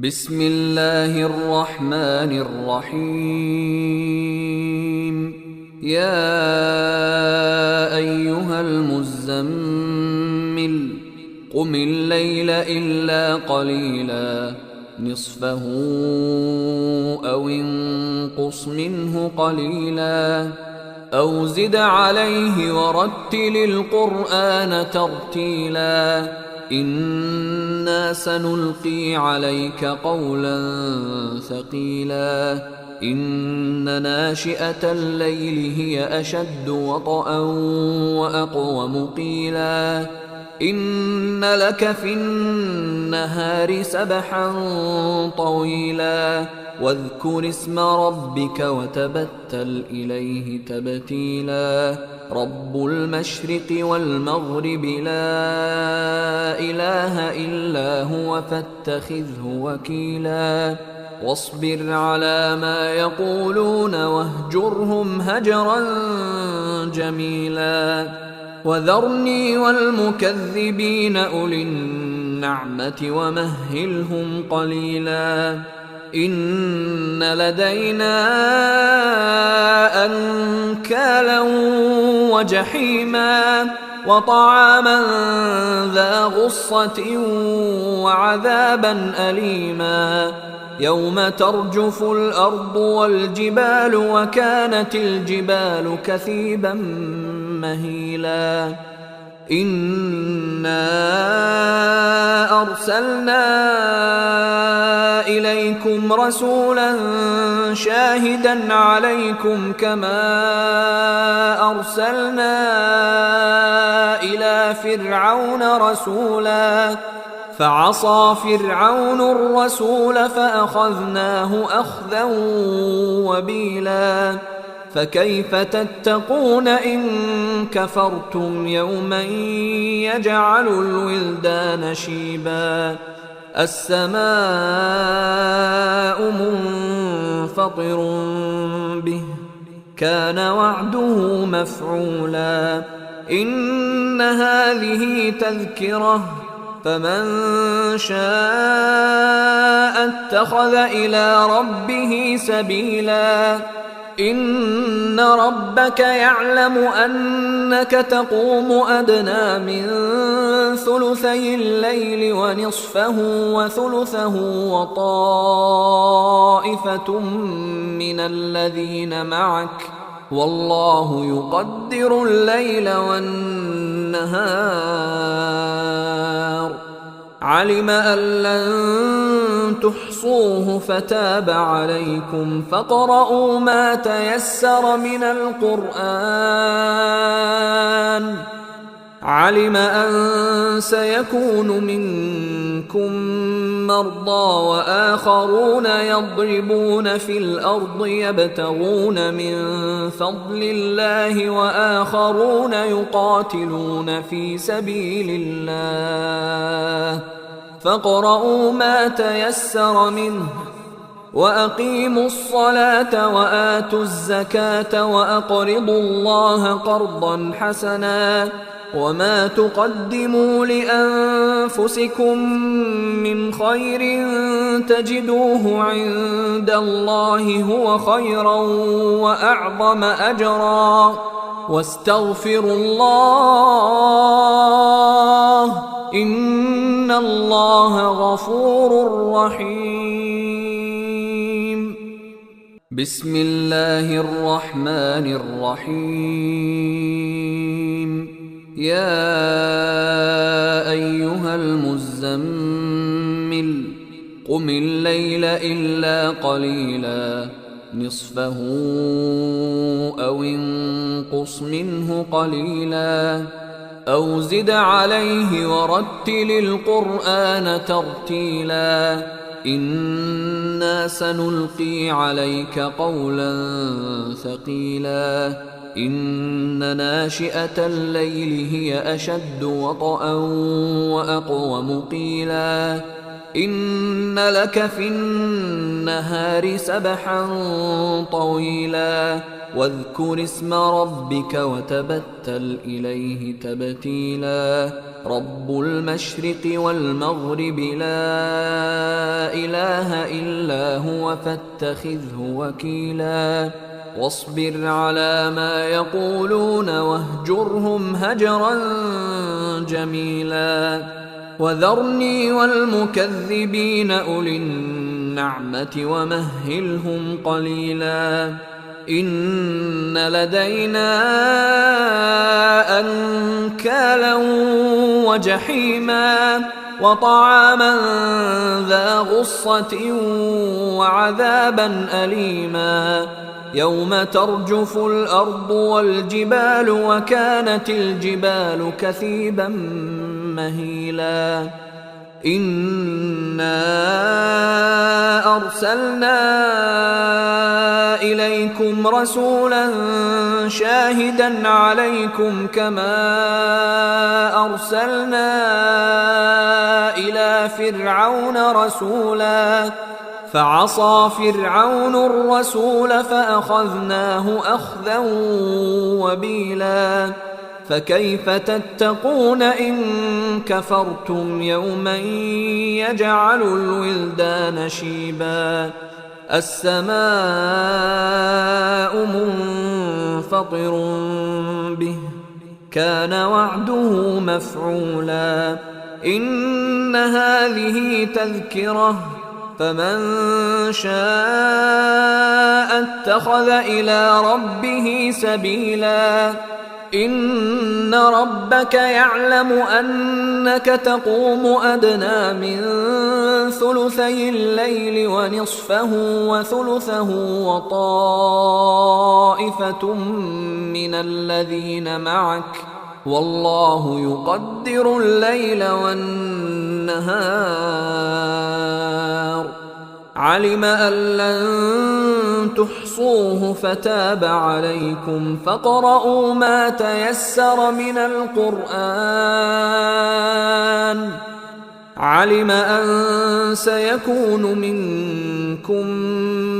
بسم الله الرحمن الرحيم. يا أيها المزمل قم الليل إلا قليلا نصفه أو انقص منه قليلا أو زد عليه ورتل القرآن ترتيلا إنا سنلقي عليك قولا ثقيلا إن ناشئة الليل هي أشد وطئا وأقوم قيلا إن لك في النهار سبحا طويلا واذكر اسم ربك وتبتل إليه تبتيلا رب المشرق والمغرب لا إله إلا هو فاتخذه وكيلا واصبر على ما يقولون واهجرهم هجرا جميلا وذرني والمكذبين أولي النعمة ومهلهم قليلا إن لدينا أنكالا وجحيما وطعاما ذا غصة وعذابا أليما يوم ترجف الأرض والجبال وكانت الجبال كثيبا مهيلا إنا أرسلنا إليكم رسولا شاهدا عليكم كما أرسلنا إلى فرعون رسولا فعصى فرعون الرسول فأخذناه أخذا وبيلا فكيف تتقون إن كفرتم يوما يجعل الولدان شيبا السماء منفطر به كان وعده مفعولا إن هذه تذكرة فمن شاء اتخذ إلى ربه سبيلا إن ربك يعلم أنك تقوم أدنى من ثلثي الليل ونصفه وثلثه وطائفة من الذين معك والله يقدر الليل والنهار علم أن لن تحصوه فتاب عليكم فاقرؤوا ما تيسر من القرآن علم أن سيكون منكم مرضى وآخرون يضربون في الأرض يبتغون من فضل الله وآخرون يقاتلون في سبيل الله فاقرؤوا ما تيسر منه وأقيموا الصلاة وآتوا الزكاة وأقرضوا الله قرضا حسنا وما تقدموا لأنفسكم من خير تجدوه عند الله هو خيرا وأعظم أجرا واستغفروا الله إن الله غفور رحيم. بسم الله الرحمن الرحيم. يا أيها المزمل قم الليل إلا قليلا نصفه أو انقص منه قليلا أو زد عليه ورتل القرآن ترتيلا إنا سنلقي عليك قولا ثقيلا إن ناشئة الليل هي أشد وطئا وأقوم قيلا إن لك في النهار سبحا طويلا واذكر اسم ربك وتبتل إليه تبتيلا رب المشرق والمغرب لا إله إلا هو فاتخذه وكيلا واصبر على ما يقولون واهجرهم هجرا جميلا وذرني والمكذبين أولي النعمة ومهلهم قليلا إن لدينا أنكالا وجحيما وطعاما ذا غصة وعذابا أليما يوم ترجف الأرض والجبال وكانت الجبال كثيبا مهيلا إنا أرسلنا إليكم رسولا شاهدا عليكم كما أرسلنا إلى فرعون رسولا فعصى فرعون الرسول فأخذناه أخذا وبيلا فكيف تتقون إن كفرتم يوما يجعل الولدان شيبا السماء منفطر به كان وعده مفعولا إن هذه تذكرة فمن شاء اتخذ إلى ربه سبيلا إن ربك يعلم أنك تقوم أدنى من ثلثي الليل ونصفه وثلثه وطائفة من الذين معك والله يقدر الليل والنهار علم أن لن تحصوه فتاب عليكم فاقرؤوا ما تيسر من القرآن علم أن سيكون منكم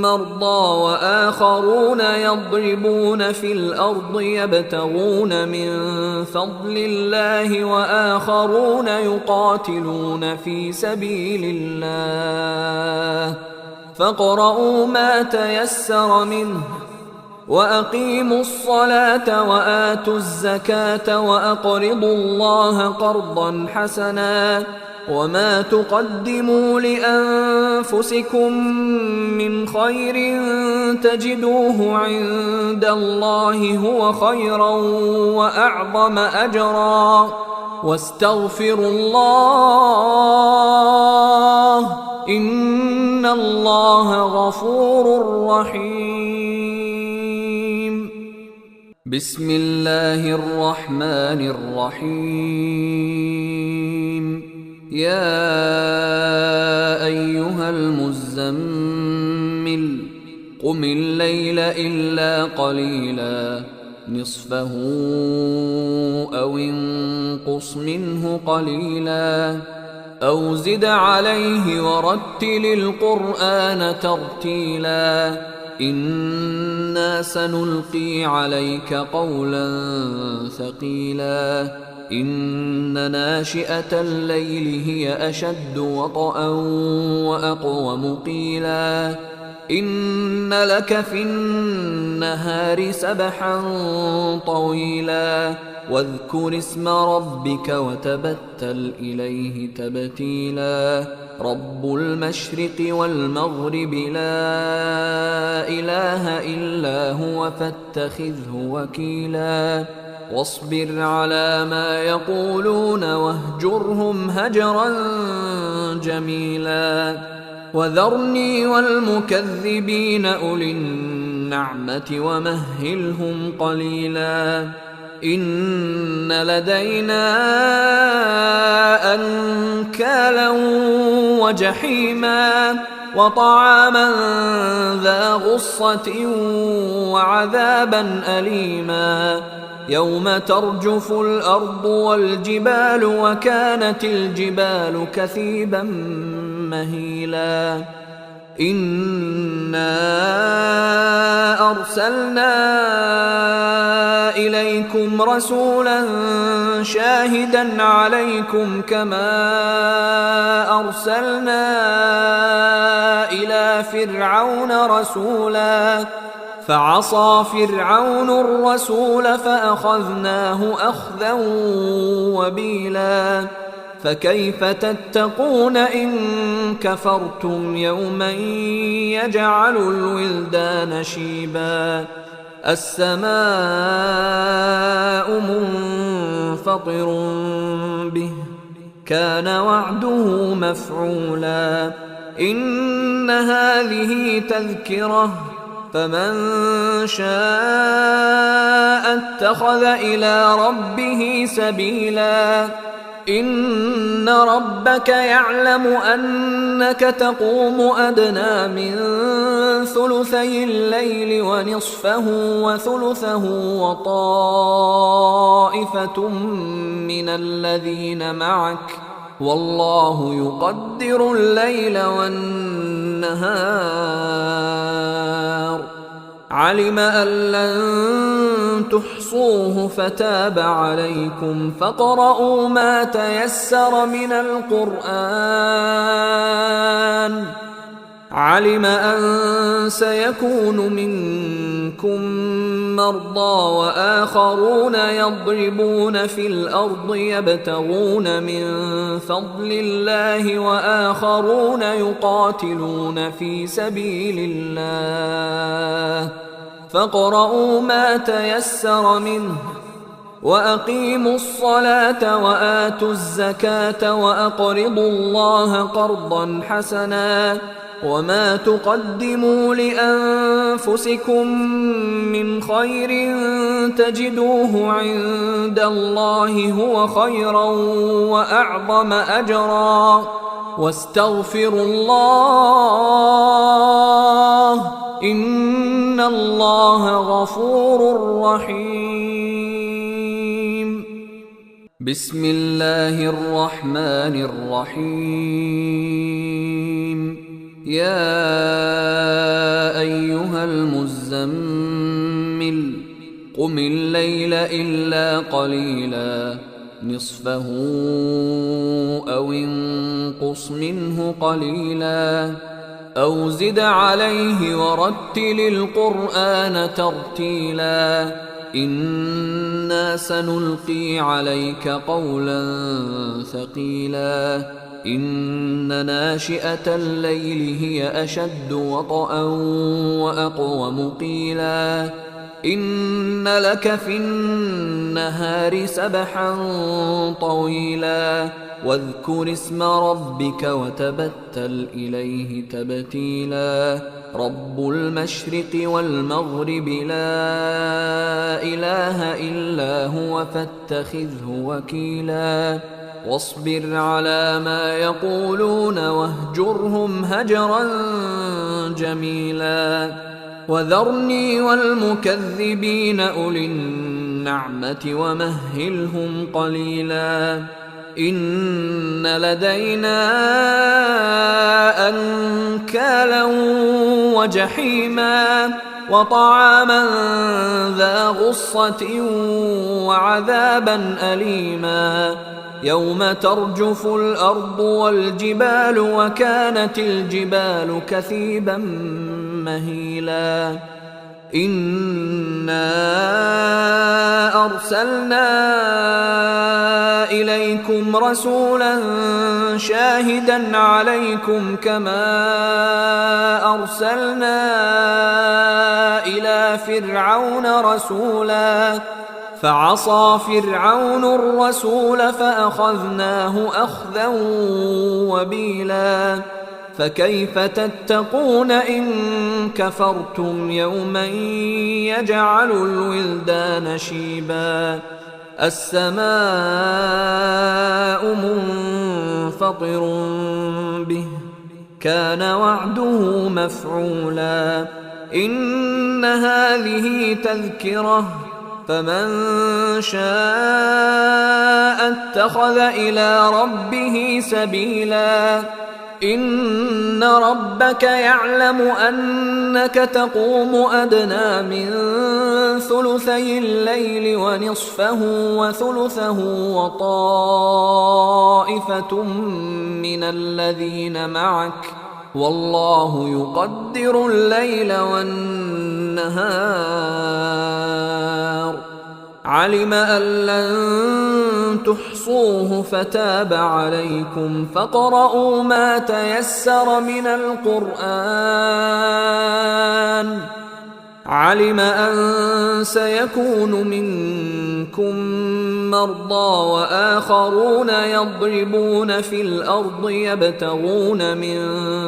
مرضى وآخرون يضربون في الأرض يبتغون من فضل الله وآخرون يقاتلون في سبيل الله فاقرؤوا ما تيسر منه وأقيموا الصلاة وآتوا الزكاة وأقرضوا الله قرضا حسنا وما تقدموا لأنفسكم من خير تجدوه عند الله هو خيرا وأعظم أجرا واستغفروا الله إن الله غفور رحيم بسم الله الرحمن الرحيم يا أيها المزمل قم الليل إلا قليلا نصفه أو انقص منه قليلا أو زد عليه ورتل القرآن ترتيلا إنا سنلقي عليك قولا ثقيلا إن ناشئة الليل هي أشد وطئا وأقوم قيلا إن لك في النهار سبحا طويلا واذكر اسم ربك وتبتل إليه تبتيلا رب المشرق والمغرب لا إله إلا هو فاتخذه وكيلا واصبر على ما يقولون واهجرهم هجرا جميلا وذرني والمكذبين أولي النعمة ومهلهم قليلا إن لدينا أنكالا وجحيما وطعاما ذا غصة وعذابا أليما يوم ترجف الأرض والجبال وكانت الجبال كثيبا مهيلا إنا أرسلنا إليكم رسولا شاهدا عليكم كما أرسلنا إلى فرعون رسولا فعصى فرعون الرسول فأخذناه أخذا وبيلا فكيف تتقون إن كفرتم يوما يجعل الولدان شيبا السماء منفطر به كان وعده مفعولا إن هذه تذكرة فمن شاء اتخذ إلى ربه سبيلا إن ربك يعلم أنك تقوم أدنى من ثلثي الليل ونصفه وثلثه وطائفة من الذين معك والله يقدر الليل والنهار علم أن لن تحصوه فتاب عليكم فاقرؤوا ما تيسر من القرآن علم أن سيكون منكم مرضى وآخرون يضربون في الأرض يبتغون من فضل الله وآخرون يقاتلون في سبيل الله فاقرؤوا ما تيسر منه وأقيموا الصلاة وآتوا الزكاة وأقرضوا الله قرضا حسنا وما تقدموا لأنفسكم من خير تجدوه عند الله هو خيرا وأعظم أجرا واستغفروا الله إن الله غفور رحيم بسم الله الرحمن الرحيم يا أيها المزمل قم الليل إلا قليلا نصفه أو انقص منه قليلا أو زد عليه ورتل القرآن ترتيلا إنا سنلقي عليك قولا ثقيلا إن ناشئة الليل هي أشد وطئا وأقوم قيلا إن لك في النهار سبحا طويلا واذكر اسم ربك وتبتل إليه تبتيلا رب المشرق والمغرب لا إله إلا هو فاتخذه وكيلا واصبر على ما يقولون واهجرهم هجرا جميلا وذرني والمكذبين أولي النعمة ومهلهم قليلا إن لدينا أنكالا وجحيما وطعاما ذا غصة وعذابا أليما يوم ترجف الأرض والجبال وكانت الجبال كثيبا مهيلا إنا أرسلنا إليكم رسولا شاهدا عليكم كما أرسلنا إلى فرعون رسولا فعصى فرعون الرسول فأخذناه أخذا وبيلا فكيف تتقون إن كفرتم يوما يجعل الولدان شيبا السماء منفطر به كان وعده مفعولا إن هذه تذكرة فمن شاء اتخذ إلى ربه سبيلا إن ربك يعلم أنك تقوم أدنى من ثلثي الليل ونصفه وثلثه وطائفة من الذين معك والله يقدر الليل والنهار علم أن لن تحصوه فتاب عليكم فاقرؤوا ما تيسر من القرآن علم أن سيكون منكم مرضى وآخرون يضربون في الأرض يبتغون من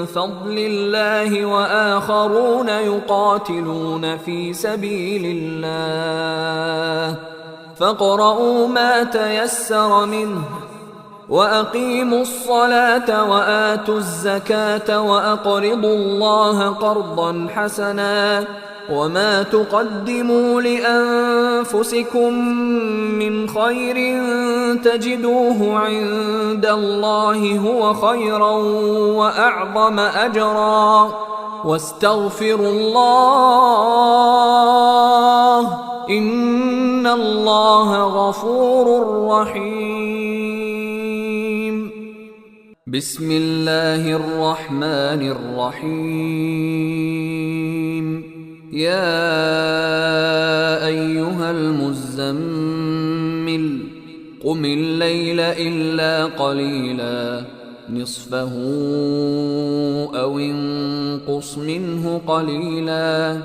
فضل الله وآخرون يقاتلون في سبيل الله فاقرؤوا ما تيسر منه وأقيموا الصلاة وآتوا الزكاة وأقرضوا الله قرضا حسنا وما تقدموا لأنفسكم من خير تجدوه عند الله هو خيرا وأعظم أجرا واستغفروا الله إن الله غفور رحيم. بسم الله الرحمن الرحيم. يا أيها المزمل قم الليل إلا قليلا نصفه أو انقص منه قليلا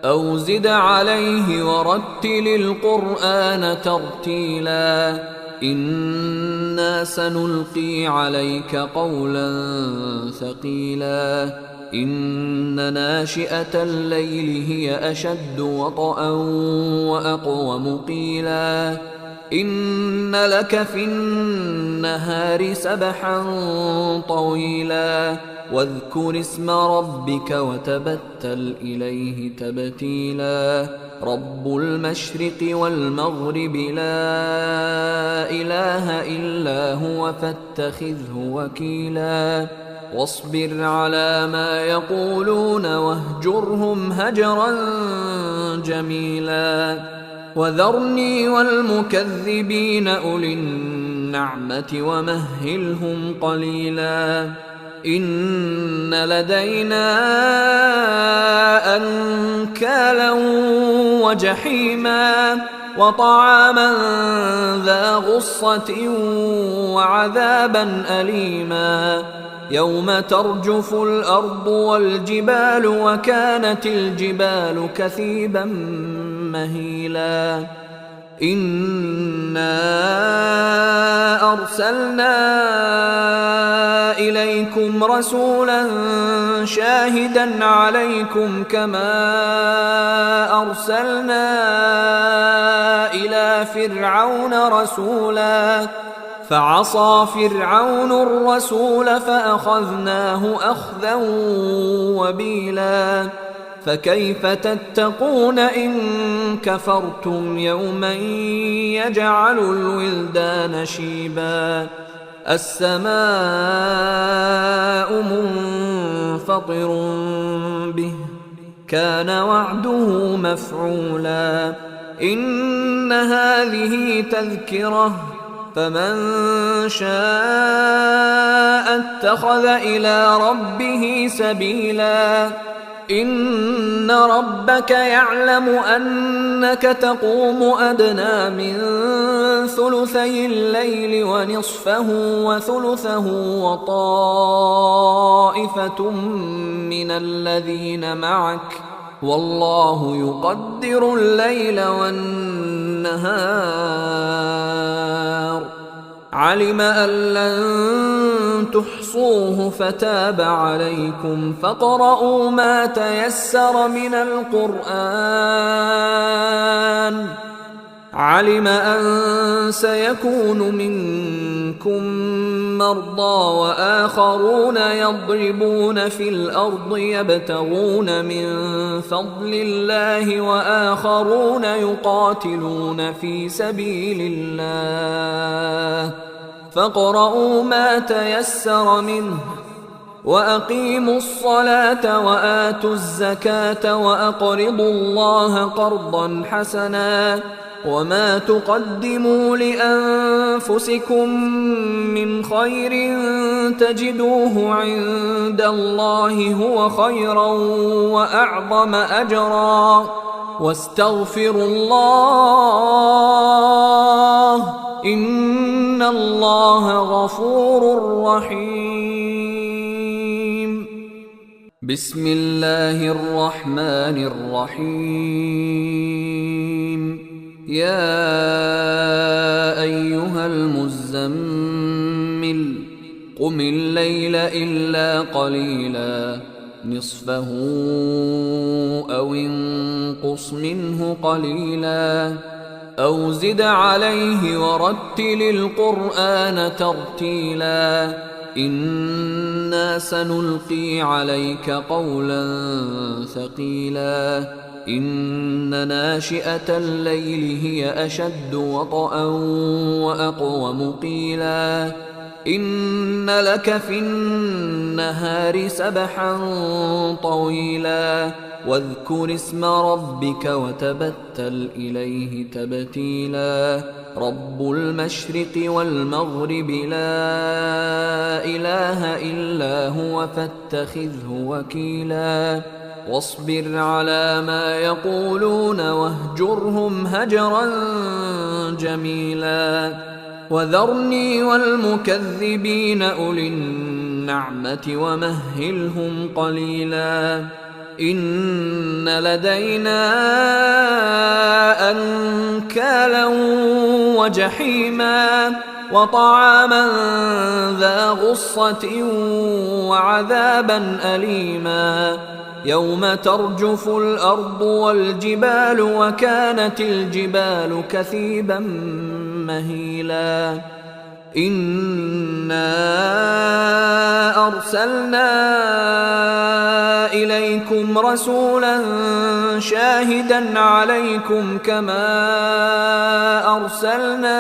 أو زد عليه ورتل القرآن ترتيلا إنا سنلقي عليك قولا ثقيلا إن ناشئة الليل هي أشد وطئا وأقوم قيلا إن لك في النهار سبحا طويلا واذكر اسم ربك وتبتل إليه تبتيلا رب المشرق والمغرب لا إله إلا هو فاتخذه وكيلا واصبر على ما يقولون واهجرهم هجرا جميلا وذرني والمكذبين أولي النعمة ومهلهم قليلا إن لدينا أنكالا وجحيما وطعاما ذا غصة وعذابا أليما يوم ترجف الأرض والجبال وكانت الجبال كثيبا مهيلا إنا أرسلنا إليكم رسولا شاهدا عليكم كما أرسلنا إلى فرعون رسولا فعصى فرعون الرسول فأخذناه أخذا وبيلا فكيف تتقون إن كفرتم يوما يجعل الولدان شيبا السماء منفطر به كان وعده مفعولا إن هذه تذكرة فمن شاء اتخذ إلى ربه سبيلا إن ربك يعلم أنك تقوم أدنى من ثلثي الليل ونصفه وثلثه وطائفة من الذين معك والله يقدر الليل والنهار علم أن لن تحصوه فتاب عليكم فاقرؤوا ما تيسر من القرآن علم أن سيكون منكم مرضى وآخرون يضربون في الأرض يبتغون من فضل الله وآخرون يقاتلون في سبيل الله فاقرؤوا ما تيسر منه وأقيموا الصلاة وآتوا الزكاة وأقرضوا الله قرضا حسنا وما تقدموا لأنفسكم من خير تجدوه عند الله هو خيرا وأعظم أجرا واستغفروا الله إن الله غفور رحيم. بسم الله الرحمن الرحيم. يا أيها المزمل قم الليل إلا قليلا نصفه أو انقص منه قليلا أو زد عليه ورتل القرآن ترتيلا إنا سنلقي عليك قولا ثقيلا إن ناشئة الليل هي أشد وطئا وأقوم قيلا إن لك في النهار سبحا طويلا واذكر اسم ربك وتبتل إليه تبتيلا رب المشرق والمغرب لا إله إلا هو فاتخذه وكيلا واصبر على ما يقولون واهجرهم هجرا جميلا وذرني والمكذبين أولي النعمة ومهلهم قليلا إن لدينا أنكالا وجحيما وطعاما ذا غصة وعذابا أليما يوم ترجف الأرض والجبال وكانت الجبال كثيبا مهيلا إنا أرسلنا إليكم رسولا شاهدا عليكم كما أرسلنا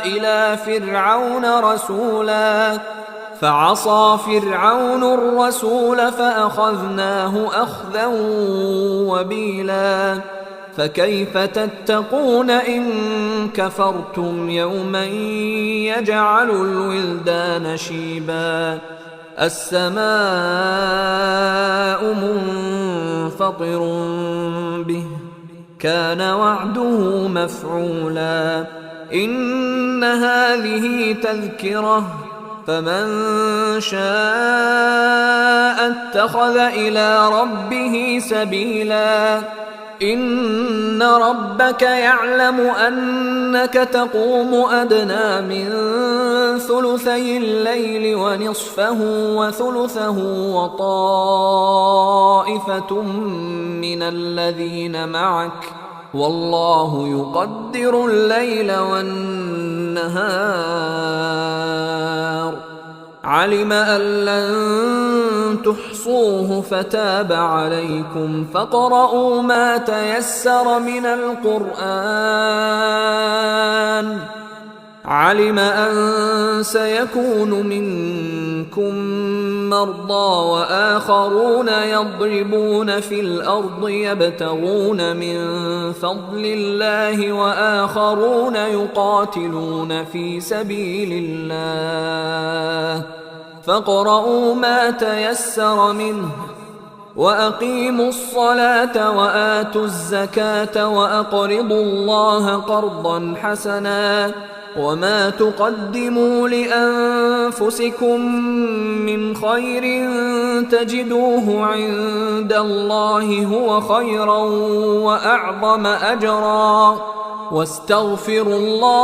إلى فرعون رسولا فعصى فرعون الرسول فأخذناه أخذا وبيلا فكيف تتقون إن كفرتم يوما يجعل الولدان شيبا السماء منفطر به كان وعده مفعولا إن هذه تذكرة فمن شاء اتخذ إلى ربه سبيلا إن ربك يعلم أنك تقوم أدنى من ثلثي الليل ونصفه وثلثه وطائفة من الذين معك والله يقدر الليل والنهار علم أن لن تحصوه فتاب عليكم فاقرؤوا ما تيسر من القرآن علم أن سيكون منكم مرضى وآخرون يضربون في الأرض يبتغون من فضل الله وآخرون يقاتلون في سبيل الله فاقرؤوا ما تيسر منه وأقيموا الصلاة وآتوا الزكاة وأقرضوا الله قرضا حسنا وما تقدموا لأنفسكم من خير تجدوه عند الله هو خيرا وأعظم أجرا واستغفروا الله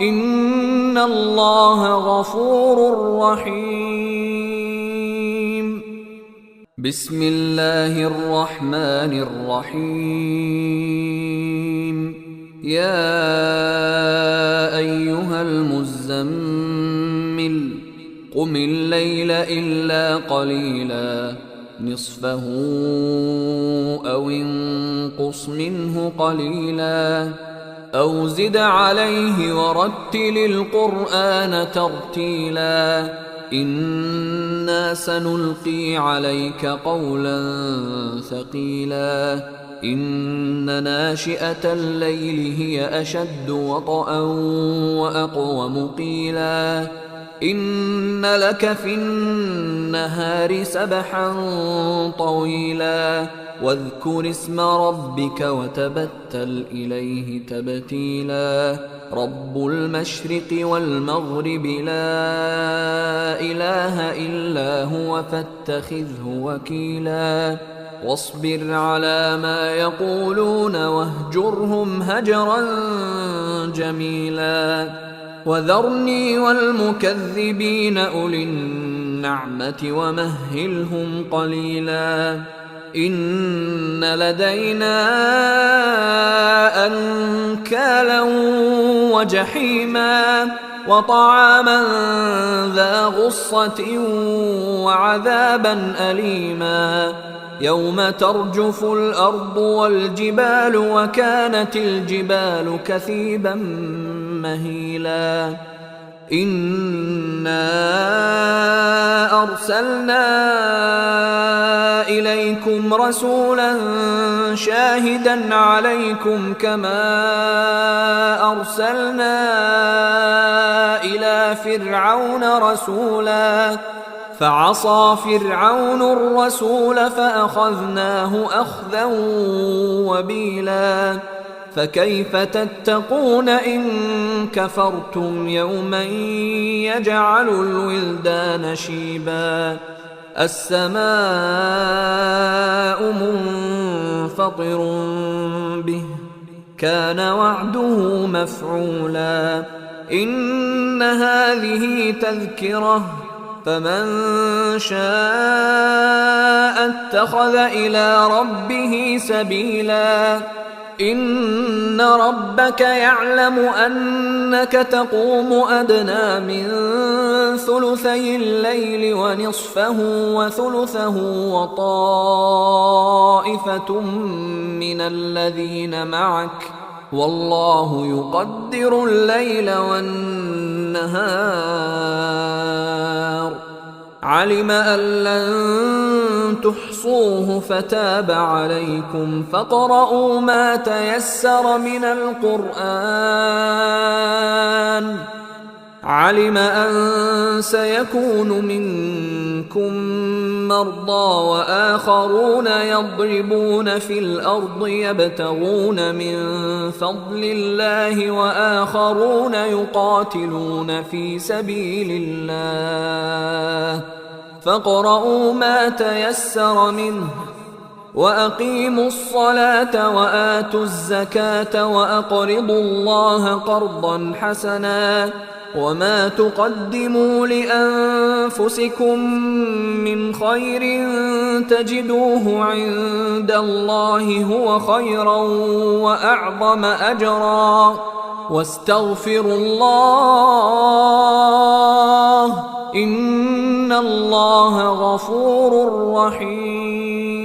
إن الله غفور رحيم. بسم الله الرحمن الرحيم. يا أيها المزمل قم الليل إلا قليلا نصفه أو انقص منه قليلا أو زد عليه ورتل القرآن ترتيلا إنا سنلقي عليك قولا ثقيلا إن ناشئة الليل هي أشد وطئا وأقوم قيلا إن لك في النهار سبحا طويلا واذكر اسم ربك وتبتل إليه تبتيلا رب المشرق والمغرب لا إله إلا هو فاتخذه وكيلا واصبر على ما يقولون واهجرهم هجرا جميلا وذرني والمكذبين أولي النعمة ومهلهم قليلا إن لدينا أنكالا وجحيما وطعاما ذا غصة وعذابا أليما يوم ترجف الأرض والجبال وكانت الجبال كثيبا مهيلا إنا أرسلنا إليكم رسولا شاهدا عليكم كما أرسلنا إلى فرعون رسولا فعصى فرعون الرسول فأخذناه أخذا وبيلا فكيف تتقون إن كفرتم يوما يجعل الولدان شيبا السماء منفطر به كان وعده مفعولا إن هذه تذكرة فمن شاء اتخذ إلى ربه سبيلا إن ربك يعلم أنك تقوم أدنى من ثلثي الليل ونصفه وثلثه وطائفة من الذين معك والله يقدر الليل والنهار علم أن لن تحصوه فتاب عليكم فاقرؤوا ما تيسر من القرآن علم أن سيكون منكم مرضى وآخرون يضربون في الأرض يبتغون من فضل الله وآخرون يقاتلون في سبيل الله فاقرؤوا ما تيسر منه وأقيموا الصلاة وآتوا الزكاة وأقرضوا الله قرضا حسنا وما تقدموا لأنفسكم من خير تجدوه عند الله هو خيرا وأعظم أجرا واستغفروا الله إن الله غفور رحيم